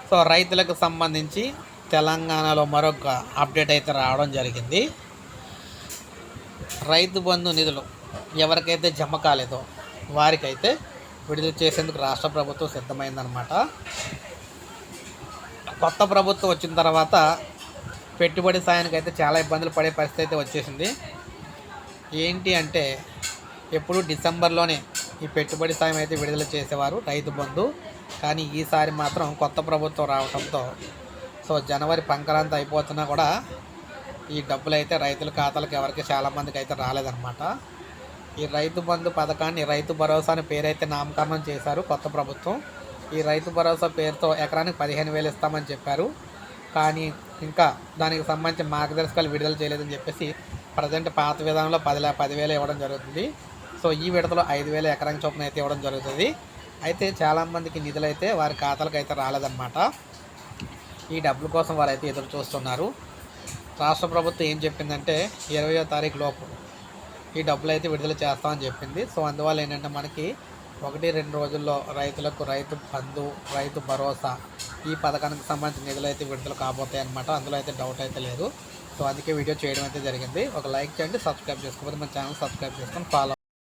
So రైతులకు సంబంధించి తెలంగాణలో మరొక అప్డేట్ అయితే రావడం జరిగింది. రైతు బంధు నిధులు ఎవరికైతే జమ కాలేదో వారికైతే విడుదల చేసేందుకు రాష్ట్ర ప్రభుత్వం సిద్ధమైందనమాట. కొత్త ప్రభుత్వం వచ్చిన తర్వాత పెట్టుబడి సాయానికి అయితే చాలా ఇబ్బందులు పడే పరిస్థితి అయితే వచ్చేసింది. ఏంటి అంటే ఎప్పుడు డిసెంబర్లోనే ఈ పెట్టుబడి సాయం అయితే విడుదల చేసేవారు రైతు బంధు. కానీ ఈసారి మాత్రం కొత్త ప్రభుత్వం రావడంతో సో జనవరి పంకరంతా అయిపోతున్నా కూడా ఈ డబ్బులు అయితే రైతుల ఖాతాలకు ఎవరికి చాలామందికి అయితే రాలేదన్నమాట. ఈ రైతు బంధు పథకాన్ని రైతు భరోసా అని పేరైతే నామకరణం చేశారు కొత్త ప్రభుత్వం. ఈ రైతు భరోసా పేరుతో ఎకరానికి 15,000 ఇస్తామని చెప్పారు. కానీ ఇంకా దానికి సంబంధించిన మార్గదర్శకాలు విడుదల చేయలేదని చెప్పేసి ప్రజెంట్ పాత విధానంలో 10,000 ఇవ్వడం జరుగుతుంది. సో ఈ విడతలో 5,000 ఎకరానికి చొప్పున అయితే ఇవ్వడం జరుగుతుంది. అయితే చాలామందికి నిధులు అయితే వారి ఖాతాలకు అయితే రాలేదన్నమాట. ఈ డబ్బుల కోసం వారైతే ఎదురు చూస్తున్నారు. రాష్ట్ర ప్రభుత్వం ఏం చెప్పిందంటే 20వ తారీఖు లోపు ఈ డబ్బులు అయితే విడుదల చేస్తామని చెప్పింది. సో అందువల్ల ఏంటంటే మనకి 1-2 రోజుల్లో రైతులకు రైతు బంధు, రైతు భరోసా ఈ పథకానికి సంబంధించిన నిధులు అయితే విడుదల కాబోతాయి అన్నమాట. అందులో అయితే డౌట్ అయితే లేదు. సో అందుకే వీడియో చేయడం అయితే జరిగింది. ఒక లైక్ చేయండి, సబ్స్క్రైబ్ చేసుకోకపోతే మన ఛానల్ సబ్స్క్రైబ్ చేసుకొని ఫాలో